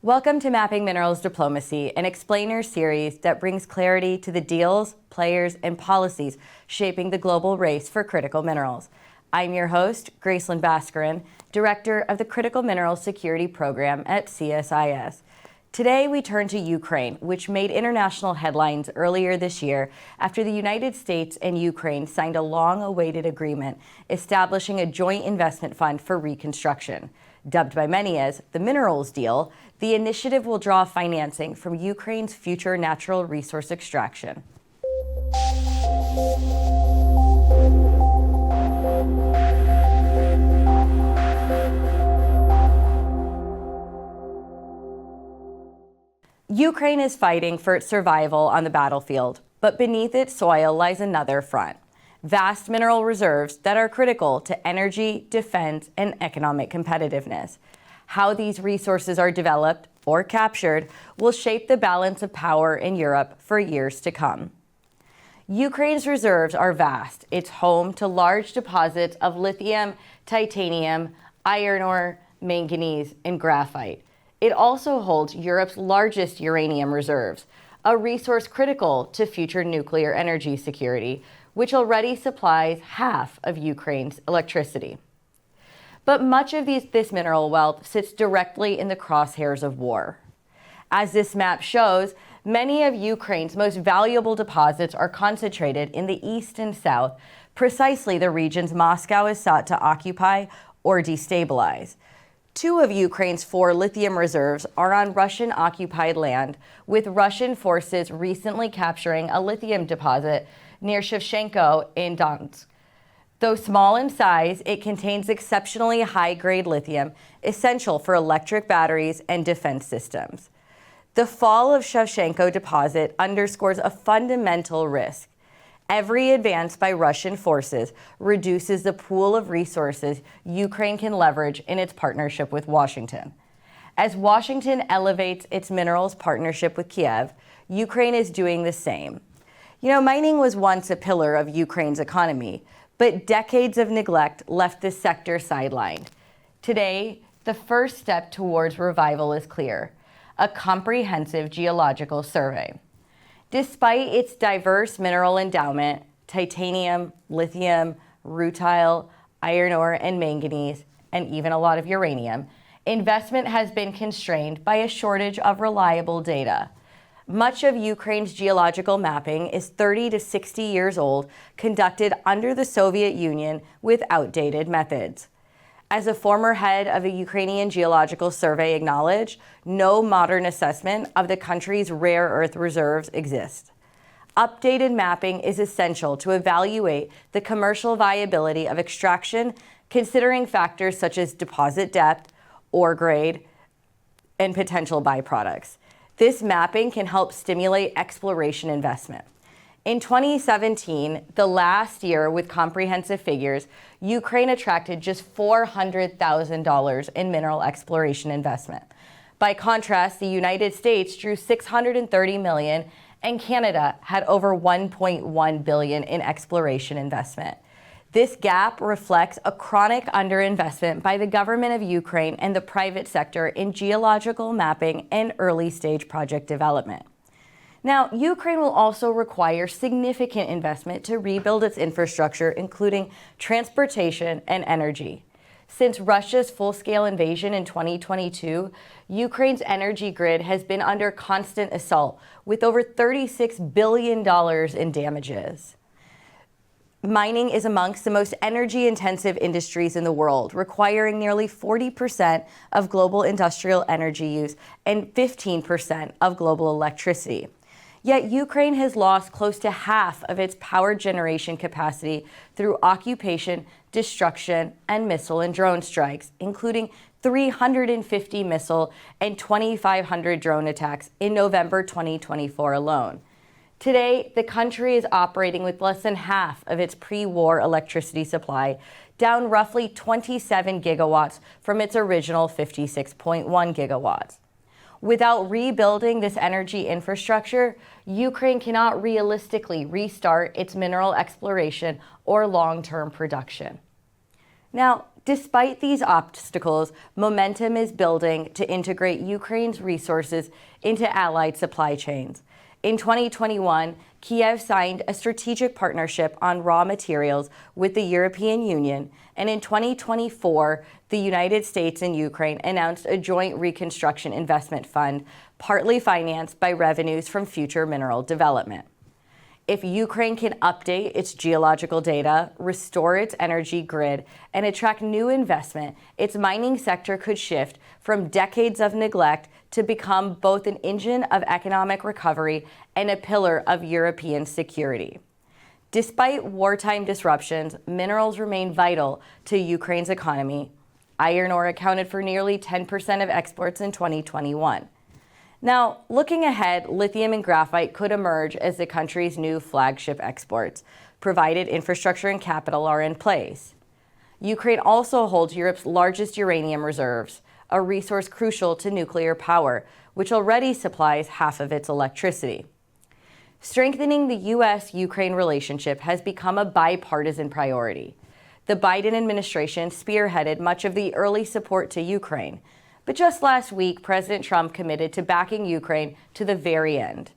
Welcome to Mapping Minerals Diplomacy, an explainer series that brings clarity to the deals, players, and policies shaping the global race for critical minerals. I'm your host, Gracelyn Baskarin, Director of the Critical Minerals Security Program at CSIS. Today, we turn to Ukraine, which made international headlines earlier this year after the United States and Ukraine signed a long-awaited agreement establishing a joint investment fund for reconstruction. Dubbed by many as the Minerals Deal, the initiative will draw financing from Ukraine's future natural resource extraction. Ukraine is fighting for its survival on the battlefield, but beneath its soil lies another front: vast mineral reserves that are critical to energy, defense, and economic competitiveness. How these resources are developed or captured will shape the balance of power in Europe for years to come. Ukraine's reserves are vast. It's home to large deposits of lithium, titanium, iron ore, manganese, and graphite. It also holds Europe's largest uranium reserves, a resource critical to future nuclear energy security, which already supplies half of Ukraine's electricity. But much of this mineral wealth sits directly in the crosshairs of war. As this map shows, many of Ukraine's most valuable deposits are concentrated in the east and south, precisely the regions Moscow is sought to occupy or destabilize. 2 of Ukraine's 4 lithium reserves are on Russian-occupied land, with Russian forces recently capturing a lithium deposit near Shevchenko in Donetsk. Though small in size, it contains exceptionally high-grade lithium, essential for electric batteries and defense systems. The fall of Shevchenko deposit underscores a fundamental risk. Every advance by Russian forces reduces the pool of resources Ukraine can leverage in its partnership with Washington. As Washington elevates its minerals partnership with Kyiv, Ukraine is doing the same. Mining was once a pillar of Ukraine's economy, but decades of neglect left this sector sidelined. Today, the first step towards revival is clear: a comprehensive geological survey. Despite its diverse mineral endowment, titanium, lithium, rutile, iron ore, and manganese, and even a lot of uranium, investment has been constrained by a shortage of reliable data. Much of Ukraine's geological mapping is 30 to 60 years old, conducted under the Soviet Union with outdated methods. As a former head of a Ukrainian Geological Survey acknowledged, no modern assessment of the country's rare earth reserves exists. Updated mapping is essential to evaluate the commercial viability of extraction, considering factors such as deposit depth, ore grade, and potential byproducts. This mapping can help stimulate exploration investment. In 2017, the last year with comprehensive figures, Ukraine attracted just $400,000 in mineral exploration investment. By contrast, the United States drew $630 million, and Canada had over $1.1 billion in exploration investment. This gap reflects a chronic underinvestment by the government of Ukraine and the private sector in geological mapping and early-stage project development. Now, Ukraine will also require significant investment to rebuild its infrastructure, including transportation and energy. Since Russia's full-scale invasion in 2022, Ukraine's energy grid has been under constant assault, with over $36 billion in damages. Mining is amongst the most energy-intensive industries in the world, requiring nearly 40% of global industrial energy use and 15% of global electricity. Yet Ukraine has lost close to half of its power generation capacity through occupation, destruction, and missile and drone strikes, including 350 missile and 2,500 drone attacks in November 2024 alone. Today, the country is operating with less than half of its pre-war electricity supply, down roughly 27 gigawatts from its original 56.1 gigawatts. Without rebuilding this energy infrastructure, Ukraine cannot realistically restart its mineral exploration or long-term production. Now, Despite these obstacles, momentum is building to integrate Ukraine's resources into allied supply chains. In 2021, Kyiv signed a strategic partnership on raw materials with the European Union, and in 2024, the United States and Ukraine announced a joint Reconstruction Investment Fund, partly financed by revenues from future mineral development. If Ukraine can update its geological data, restore its energy grid, and attract new investment, its mining sector could shift from decades of neglect to become both an engine of economic recovery and a pillar of European security. Despite wartime disruptions, minerals remain vital to Ukraine's economy. Iron ore accounted for nearly 10% of exports in 2021. Now, looking ahead, lithium and graphite could emerge as the country's new flagship exports, provided infrastructure and capital are in place. Ukraine also holds Europe's largest uranium reserves, a resource crucial to nuclear power, which already supplies half of its electricity. Strengthening the U.S.-Ukraine relationship has become a bipartisan priority. The Biden administration spearheaded much of the early support to Ukraine. But just last week, President Trump committed to backing Ukraine to the very end.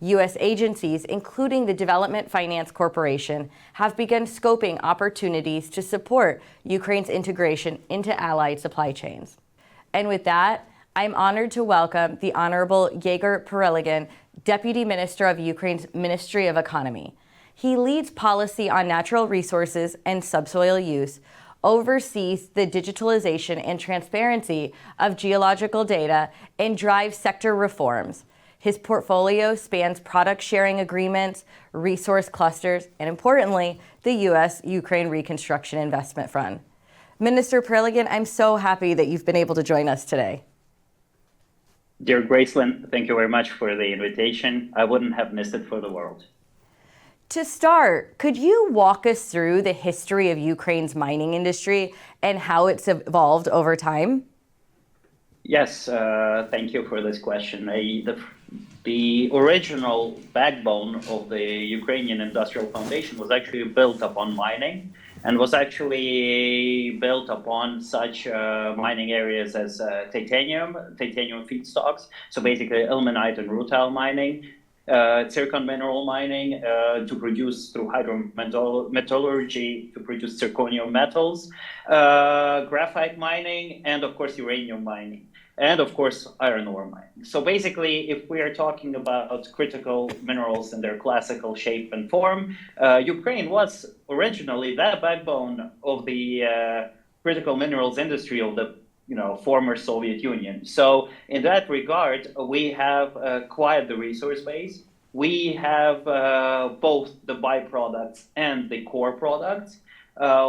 U.S. agencies, including the Development Finance Corporation, have begun scoping opportunities to support Ukraine's integration into allied supply chains. And with that, I'm honored to welcome the Honorable Yegor Perelygin, Deputy Minister of Ukraine's Ministry of Economy. He leads policy on natural resources and subsoil use, oversees the digitalization and transparency of geological data, and drives sector reforms. His portfolio spans product sharing agreements, resource clusters, and importantly, the U.S.-Ukraine Reconstruction Investment Fund. Minister Perelygin, I'm so happy that you've been able to join us today. Dear Gracelyn, thank you very much for the invitation. I wouldn't have missed it for the world. To start, could you walk us through the history of Ukraine's mining industry and how it's evolved over time? Yes, thank you for this question. The original backbone of the Ukrainian industrial foundation was actually built upon mining and was actually built upon such mining areas as titanium feedstocks, so basically ilmenite and rutile mining, zircon mineral mining to produce through hydrometallurgy to produce zirconium metals, graphite mining, and of course uranium mining, and of course iron ore mining. So basically, if we are talking about critical minerals in their classical shape and form, Ukraine was originally the backbone of the critical minerals industry of the former Soviet Union. So in that regard, we have acquired the resource base. We have both the byproducts and the core products.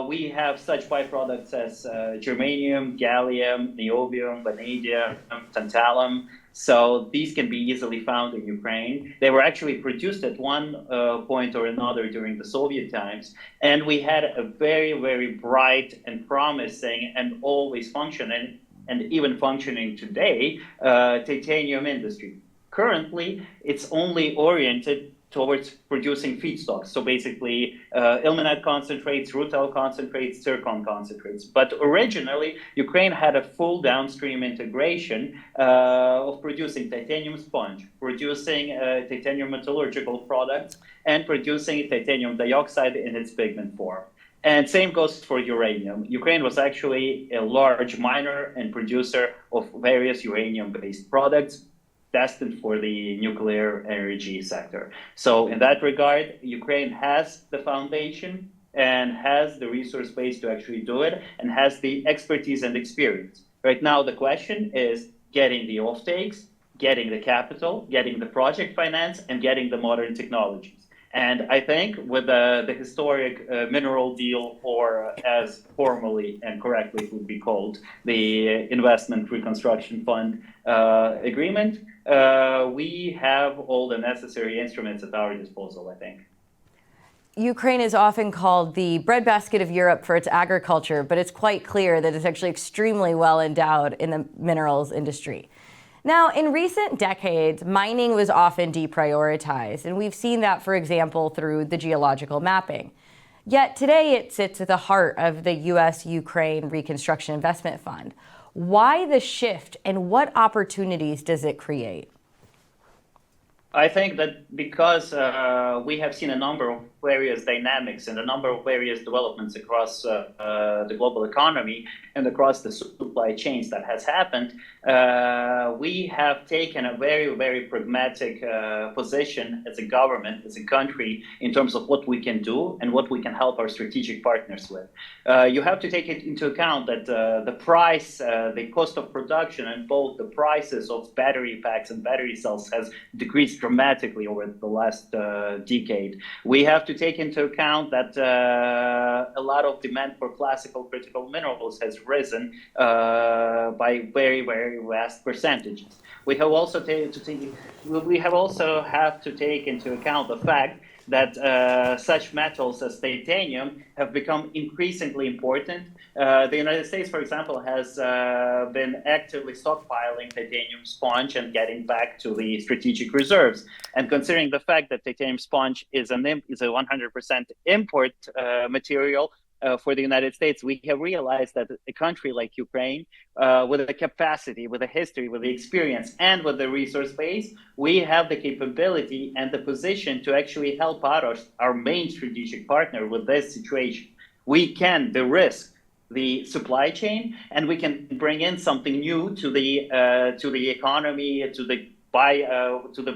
We have such byproducts as germanium, gallium, niobium, vanadium, tantalum. So these can be easily found in Ukraine. They were actually produced at one point or another during the Soviet times. And we had a very, very bright and promising and always functioning, and even functioning today, titanium industry. Currently, it's only oriented towards producing feedstocks. So basically, ilmenite concentrates, rutile concentrates, zircon concentrates. But originally, Ukraine had a full downstream integration of producing titanium sponge, producing titanium metallurgical products, and producing titanium dioxide in its pigment form. And same goes for uranium. Ukraine was actually a large miner and producer of various uranium-based products destined for the nuclear energy sector. So in that regard, Ukraine has the foundation and has the resource base to actually do it and has the expertise and experience. Right now, the question is getting the offtakes, getting the capital, getting the project finance, and getting the modern technologies. And I think with the historic mineral deal, or as formally and correctly it would be called, the Investment Reconstruction Fund agreement, we have all the necessary instruments at our disposal, I think. Ukraine is often called the breadbasket of Europe for its agriculture, but it's quite clear that it's actually extremely well endowed in the minerals industry. Now, in recent decades, mining was often deprioritized, and we've seen that, for example, through the geological mapping. Yet today it sits at the heart of the U.S.-Ukraine Reconstruction Investment Fund. Why the shift, and what opportunities does it create? I think that because we have seen a number of various dynamics and a number of various developments across the global economy and across the supply chains that has happened, we have taken a very, very pragmatic position as a government, as a country, in terms of what we can do and what we can help our strategic partners with. You have to take it into account that the price, the cost of production, and both the prices of battery packs and battery cells has decreased dramatically over the last decade. We have to take into account that a lot of demand for classical critical minerals has risen by very, very vast percentages. We have also have to take into account the fact that such metals as titanium have become increasingly important. The United States, for example, has been actively stockpiling titanium sponge and getting back to the strategic reserves. And considering the fact that titanium sponge is a 100% import material, for the United States, we have realized that a country like Ukraine, with the capacity, with the history, with the experience, and with the resource base, we have the capability and the position to actually help out our main strategic partner with this situation. We can de-risk the supply chain, and we can bring in something new to the economy, to the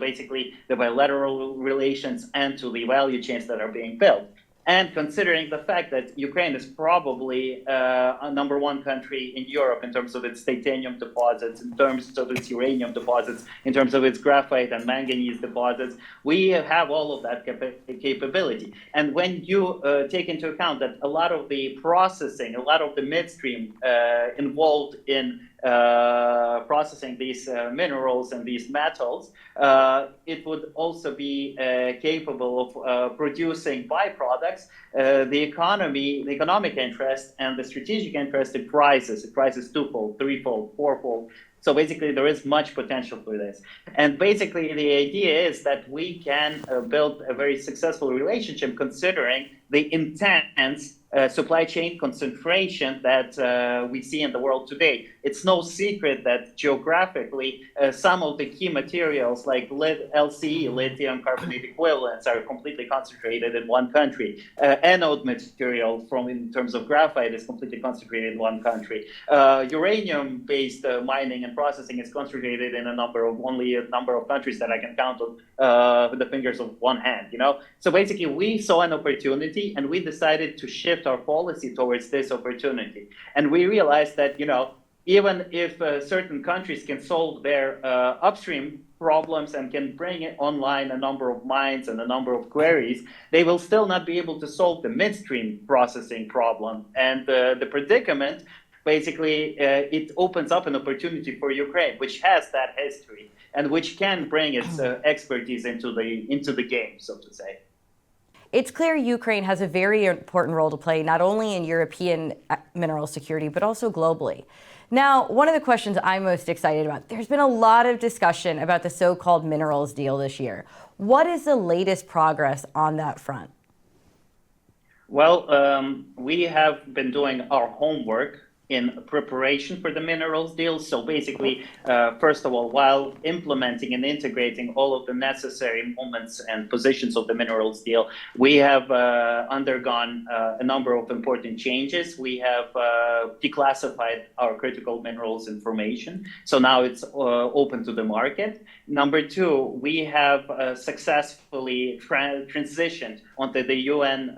basically the bilateral relations, and to the value chains that are being built. And considering the fact that Ukraine is probably a number one country in Europe in terms of its titanium deposits, in terms of its uranium deposits, in terms of its graphite and manganese deposits, we have all of that capability. And when you take into account that a lot of the processing, a lot of the midstream involved in processing these minerals and these metals, it would also be capable of producing byproducts. The economic interest and the strategic interest, it rises twofold, threefold, fourfold. So basically, there is much potential for this. And basically, the idea is that we can build a very successful relationship considering the intense supply chain concentration that we see in the world today. It's no secret that geographically, some of the key materials like LCE, lithium carbonate equivalents, are completely concentrated in one country. Anode material in terms of graphite is completely concentrated in one country. Uranium-based mining and processing is concentrated in only a number of countries that I can count on with the fingers of one hand. So basically, we saw an opportunity, and we decided to shift our policy towards this opportunity. And we realized that, even if certain countries can solve their upstream problems and can bring online a number of mines and a number of quarries, they will still not be able to solve the midstream processing problem. And the predicament, basically, it opens up an opportunity for Ukraine, which has that history and which can bring its expertise into the game, so to say. It's clear Ukraine has a very important role to play, not only in European mineral security, but also globally. Now, one of the questions I'm most excited about, there's been a lot of discussion about the so-called minerals deal this year. What is the latest progress on that front? Well, we have been doing our homework in preparation for the minerals deal. So basically, first of all, while implementing and integrating all of the necessary moments and positions of the minerals deal, we have undergone a number of important changes. We have declassified our critical minerals information. So now it's open to the market. Number two, we have successfully transitioned onto the UN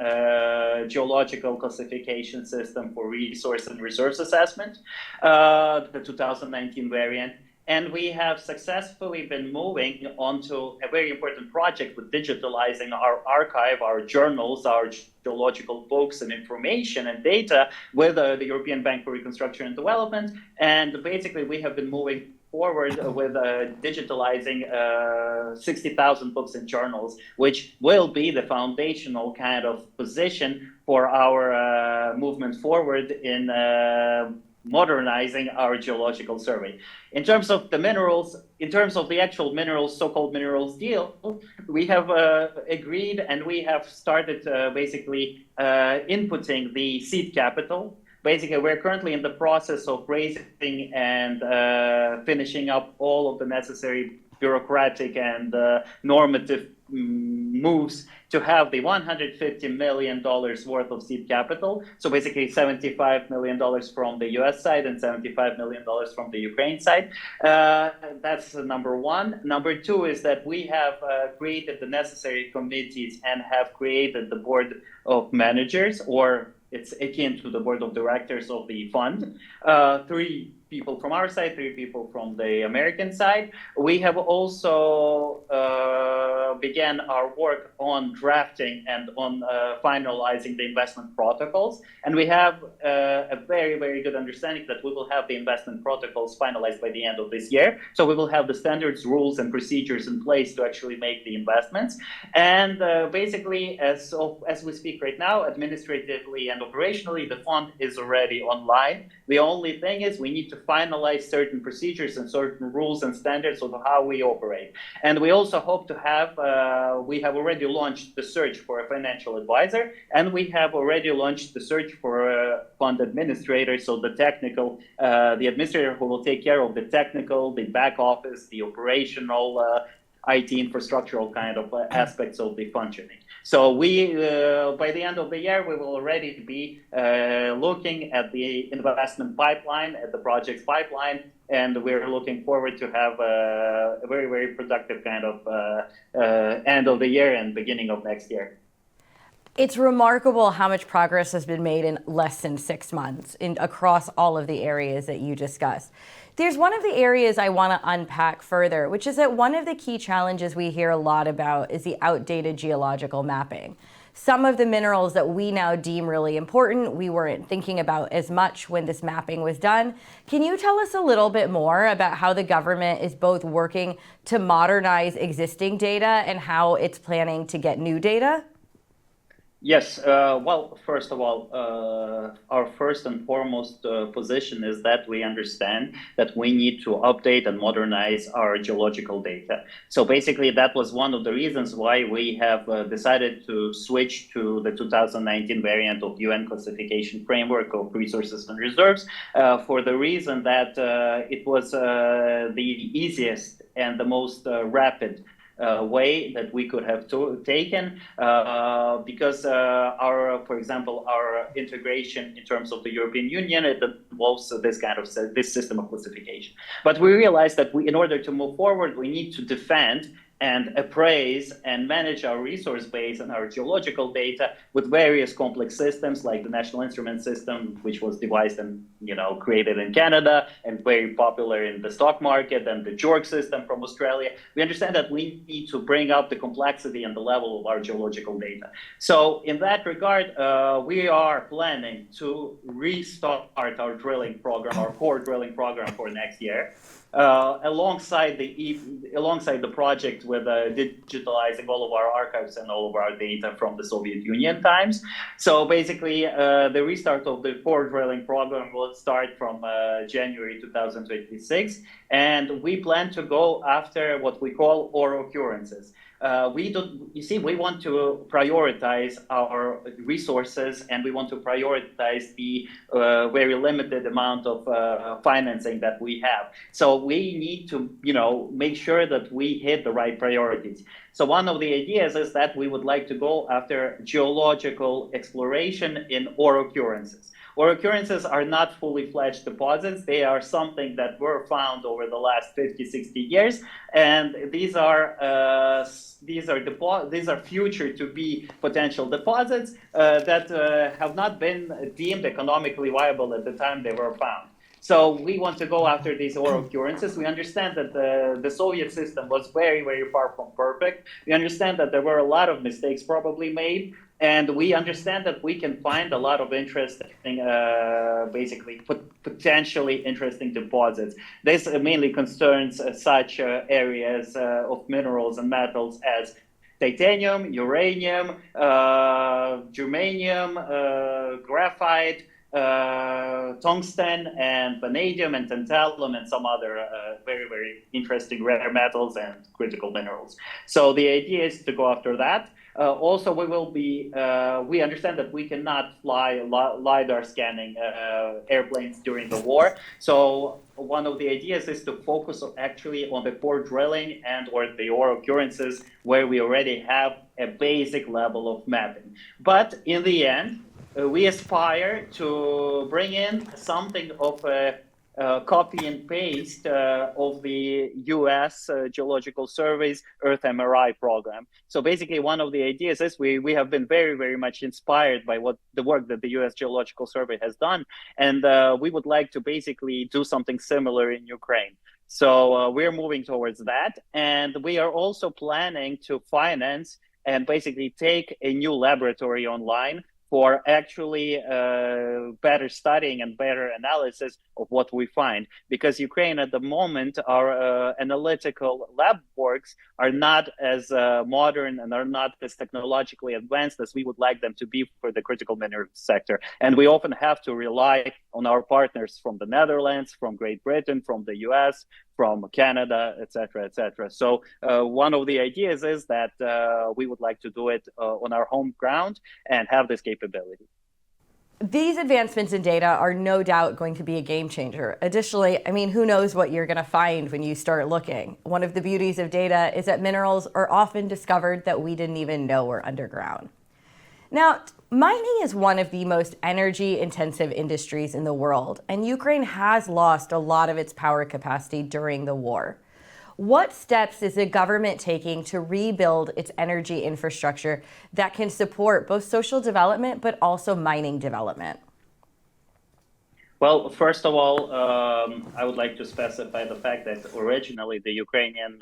geological classification system for resource and reserves assessment, the 2019 variant. And we have successfully been moving onto a very important project with digitalizing our archive, our journals, our geological books and information and data with the European Bank for Reconstruction and Development. And basically, we have been moving forward with digitalizing 60,000 books and journals, which will be the foundational kind of position for our movement forward in modernizing our geological survey. In terms of the minerals, in terms of the actual minerals, so-called minerals deal, we have agreed and we have started basically inputting the seed capital. Basically, we're currently in the process of raising and finishing up all of the necessary bureaucratic and normative moves to have the $150 million worth of seed capital. So basically $75 million from the US side and $75 million from the Ukraine side. That's number one. Number two is that we have created the necessary committees and have created the board of managers, or it's akin to the board of directors of the fund. 3 people from our side, 3 people from the American side. We have also began our work on drafting and on finalizing the investment protocols. And we have a very, very good understanding that we will have the investment protocols finalized by the end of this year. So we will have the standards, rules, and procedures in place to actually make the investments. And basically, as we speak right now, administratively and operationally, the fund is already online. The only thing is we need to finalize certain procedures and certain rules and standards of how we operate. And we also hope to have, we have already launched the search for a financial advisor, and we have already launched the search for a fund administrator, so the technical, the administrator who will take care of the technical, the back office, the operational, IT infrastructural kind of aspects of the functioning. So we, by the end of the year, we will already be looking at the investment pipeline, at the project's pipeline, and we're looking forward to have a very, very productive kind of end of the year and beginning of next year. It's remarkable how much progress has been made in less than 6 months across all of the areas that you discussed. There's one of the areas I want to unpack further, which is that one of the key challenges we hear a lot about is the outdated geological mapping. Some of the minerals that we now deem really important, we weren't thinking about as much when this mapping was done. Can you tell us a little bit more about how the government is both working to modernize existing data and how it's planning to get new data? Yes, well, first of all, our first and foremost position is that we understand that we need to update and modernize our geological data. So basically, that was one of the reasons why we have decided to switch to the 2019 variant of UN classification framework of resources and reserves, for the reason that it was the easiest and the most rapid way that we could have taken, because for example, our integration in terms of the European Union, it involves this system of classification. But we realized that in order to move forward, we need to defend and appraise and manage our resource base and our geological data with various complex systems like the National Instrument System, which was devised and created in Canada and very popular in the stock market, and the JORC system from Australia. We understand that we need to bring up the complexity and the level of our geological data. So in that regard, we are planning to restart our drilling program, our core drilling program for next year. Alongside the project with digitalizing all of our archives and all of our data from the Soviet Union times. So basically, the restart of the core drilling program will start from January 2026, and we plan to go after what we call ore occurrences. We want to prioritize our resources, and we want to prioritize the very limited amount of financing that we have. So we need to, make sure that we hit the right priorities. So one of the ideas is that we would like to go after geological exploration in ore occurrences. Ore occurrences are not fully fledged deposits. They are something that were found over the last 50, 60 years. And these are future to be potential deposits that have not been deemed economically viable at the time they were found. So we want to go after these ore occurrences. We understand that the Soviet system was very, very far from perfect. We understand that there were a lot of mistakes probably made. And we understand that we can find a lot of interesting, potentially interesting deposits. This mainly concerns such areas of minerals and metals as titanium, uranium, germanium, graphite, tungsten and vanadium and tantalum and some other very, very interesting rare metals and critical minerals. So the idea is to go after that. Also, we understand that we cannot fly LiDAR scanning airplanes during the war. So one of the ideas is to focus actually on the core drilling and or the ore occurrences where we already have a basic level of mapping. But in the end, we aspire to bring in something of a copy and paste of the US Geological Survey's Earth MRI program. So basically, one of the ideas is we have been very, very much inspired by what the work that the US Geological Survey has done. And we would like to basically do something similar in Ukraine. So we're moving towards that. And we are also planning to finance and basically take a new laboratory online for actually better studying and better analysis of what we find. Because Ukraine at the moment, our analytical lab works are not as modern and are not as technologically advanced as we would like them to be for the critical mineral sector. And we often have to rely on our partners from the Netherlands, from Great Britain, from the US, from Canada, et cetera, et cetera. So one of the ideas is that we would like to do it on our home ground and have this capability. These advancements in data are no doubt going to be a game changer. Additionally, I mean, who knows what you're going to find when you start looking? One of the beauties of data is that minerals are often discovered that we didn't even know were underground. Now, mining is one of the most energy-intensive industries in the world, and Ukraine has lost a lot of its power capacity during the war. What steps is the government taking to rebuild its energy infrastructure that can support both social development but also mining development? Well, first of all, I would like to specify the fact that originally the Ukrainian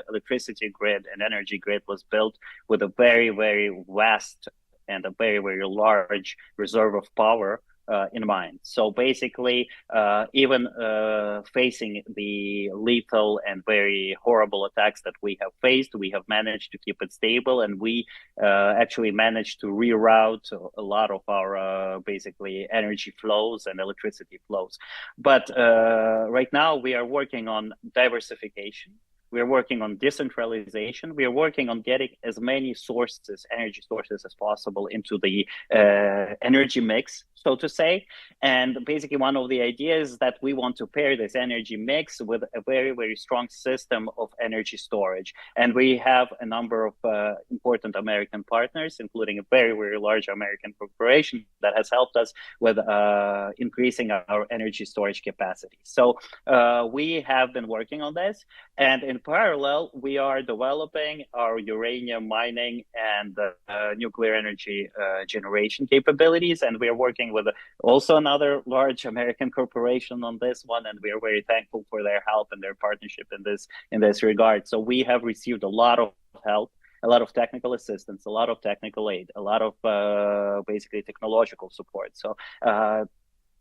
electricity grid and energy grid was built with a very, very vast and a very, very large reserve of power in mind. So basically, even facing the lethal and very horrible attacks that we have faced, we have managed to keep it stable, and we actually managed to reroute a lot of our basically energy flows and electricity flows. But right now we are working on diversification. We are working on decentralization. We are working on getting as many sources, energy sources as possible into the energy mix, so to say. And basically one of the ideas is that we want to pair this energy mix with a very, very strong system of energy storage. And we have a number of important American partners, including a very, very large American corporation that has helped us with increasing our energy storage capacity. So we have been working on this. And in parallel, we are developing our uranium mining and nuclear energy generation capabilities. And we are working with also another large American corporation on this one. And we are very thankful for their help and their partnership in this regard. So we have received a lot of help, a lot of technical assistance, a lot of technical aid, a lot of basically technological support. So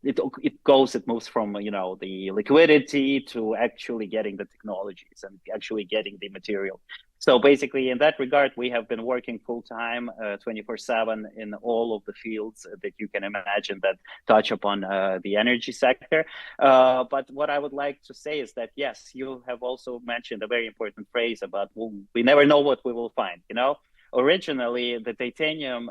it moves from the liquidity to actually getting the technologies and actually getting the material. So basically, in that regard, we have been working full time, 24/7 in all of the fields that you can imagine that touch upon the energy sector. But what I would like to say is that yes, you have also mentioned a very important phrase about we never know what we will find. Originally, the titanium,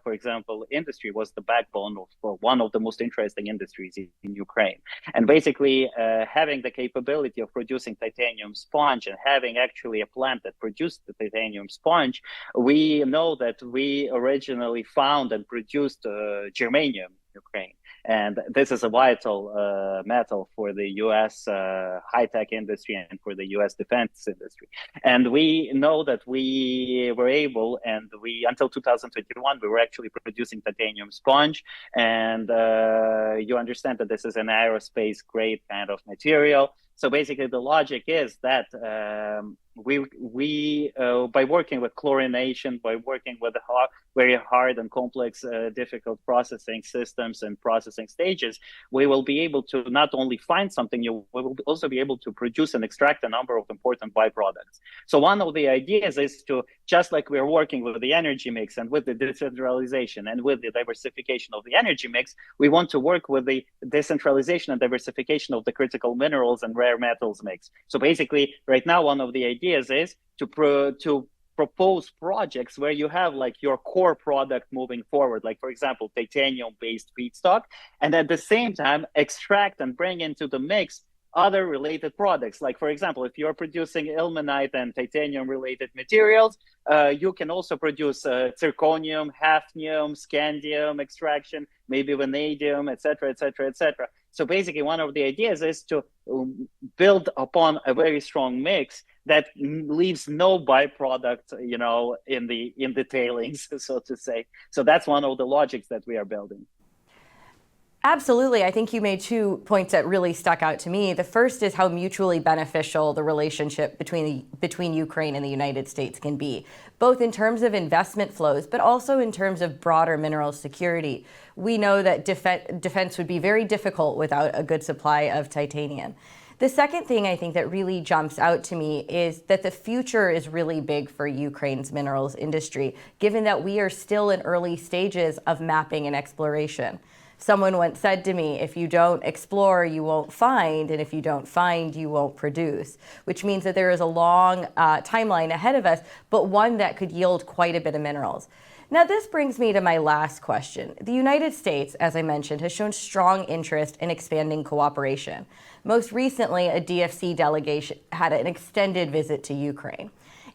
for example, industry was the backbone of one of the most interesting industries in Ukraine. And basically, having the capability of producing titanium sponge and having actually a plant that produced the titanium sponge, we know that we originally found and produced germanium in Ukraine. And this is a vital metal for the U.S. High-tech industry and for the U.S. defense industry. And we know that we were able, and until 2021, we were actually producing titanium sponge. And you understand that this is an aerospace grade kind of material. So basically, the logic is that we by working with chlorination, by working with very hard and complex, difficult processing systems and processing stages, we will be able to not only find something new, we will also be able to produce and extract a number of important byproducts. So one of the ideas is to, just like we're working with the energy mix and with the decentralization and with the diversification of the energy mix, we want to work with the decentralization and diversification of the critical minerals and rare metals mix. So basically, right now, one of the ideas is to propose projects where you have like your core product moving forward, like for example, titanium-based feedstock, and at the same time extract and bring into the mix other related products. Like for example, if you're producing ilmenite and titanium-related materials, you can also produce zirconium, hafnium, scandium extraction, maybe vanadium, etc., etc., etc. So basically, one of the ideas is to build upon a very strong mix that leaves no byproduct, in the tailings, so to say. So that's one of the logics that we are building. Absolutely. I think you made 2 points that really stuck out to me. The first is how mutually beneficial the relationship between Ukraine and the United States can be, both in terms of investment flows, but also in terms of broader mineral security. We know that defense would be very difficult without a good supply of titanium. The second thing I think that really jumps out to me is that the future is really big for Ukraine's minerals industry, given that we are still in early stages of mapping and exploration. Someone once said to me, if you don't explore, you won't find, and if you don't find, you won't produce, which means that there is a long timeline ahead of us, but one that could yield quite a bit of minerals. Now, this brings me to my last question. The United States, as I mentioned, has shown strong interest in expanding cooperation. Most recently, a DFC delegation had an extended visit to Ukraine.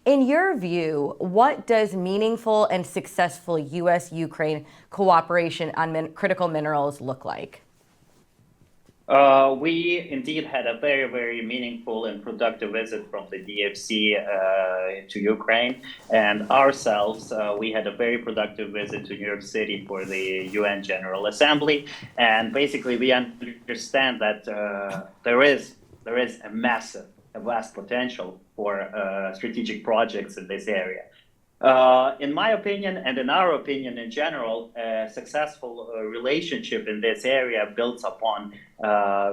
In your view, what does meaningful and successful U.S.-Ukraine cooperation on critical minerals look like? We indeed had a very, very meaningful and productive visit from the DFC to Ukraine, and ourselves, we had a very productive visit to New York City for the UN General Assembly. And basically, we understand that there is a vast potential for strategic projects in this area. In my opinion, and in our opinion in general, a successful relationship in this area builds upon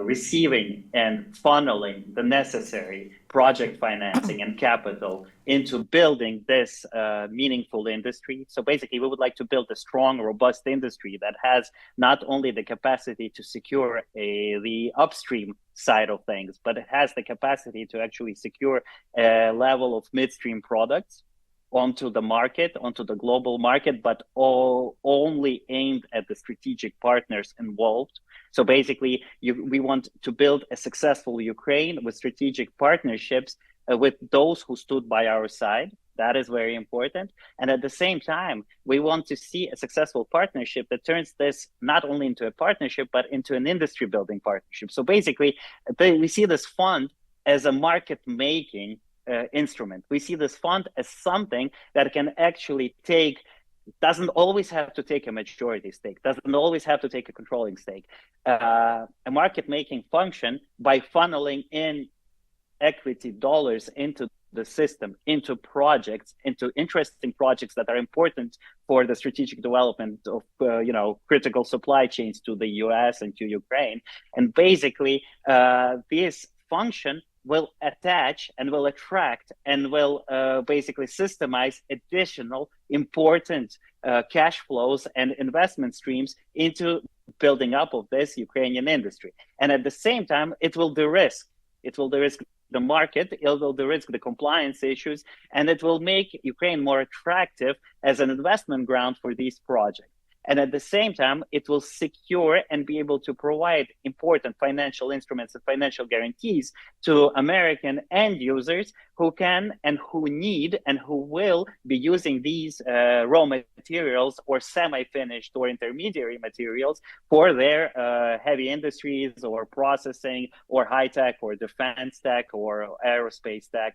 receiving and funneling the necessary project financing and capital into building this meaningful industry. So basically, we would like to build a strong, robust industry that has not only the capacity to secure the upstream side of things, but it has the capacity to actually secure a level of midstream products onto the market, onto the global market, but all only aimed at the strategic partners involved. So basically, we want to build a successful Ukraine with strategic partnerships with those who stood by our side. That is very important. And at the same time, we want to see a successful partnership that turns this not only into a partnership, but into an industry building partnership. So basically, we see this fund as a market making instrument. We see this fund as something that can actually doesn't always have to take a majority stake, doesn't always have to take a controlling stake. A market making function by funneling in equity dollars into the system, into projects, into interesting projects that are important for the strategic development of critical supply chains to the US and to Ukraine. And basically, this function will attach and will attract and will basically systemize additional important cash flows and investment streams into building up of this Ukrainian industry. And at the same time, it will de-risk the market, it will de-risk the compliance issues, and it will make Ukraine more attractive as an investment ground for these projects. And at the same time, it will secure and be able to provide important financial instruments and financial guarantees to American end users who can and who need and who will be using these raw materials or semi-finished or intermediary materials for their heavy industries or processing or high-tech or defense tech or aerospace tech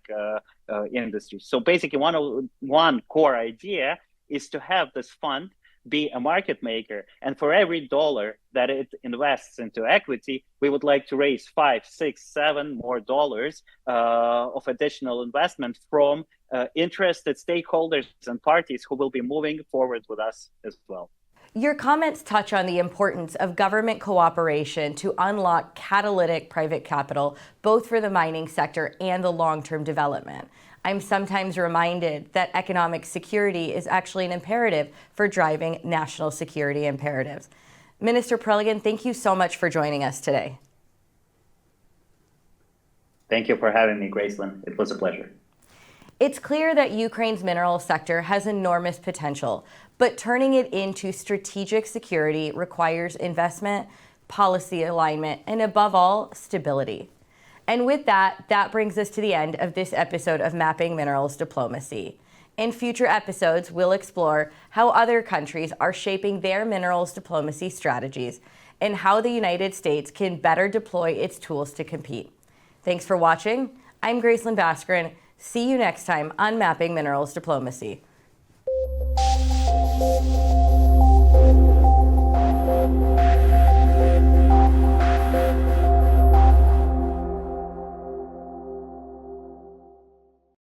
industries. So basically, one core idea is to have this fund be a market maker. And for every dollar that it invests into equity, we would like to raise 5, 6, 7 more dollars of additional investment from interested stakeholders and parties who will be moving forward with us as well. Your comments touch on the importance of government cooperation to unlock catalytic private capital, both for the mining sector and the long-term development. I'm sometimes reminded that economic security is actually an imperative for driving national security imperatives. Minister Perelygin, thank you so much for joining us today. Thank you for having me, Gracelyn. It was a pleasure. It's clear that Ukraine's mineral sector has enormous potential, but turning it into strategic security requires investment, policy alignment, and above all, stability. And with that, that brings us to the end of this episode of Mapping Minerals Diplomacy. In future episodes, we'll explore how other countries are shaping their minerals diplomacy strategies and how the United States can better deploy its tools to compete. Thanks for watching. I'm Gracelyn Baskarin. See you next time on Mapping Minerals Diplomacy.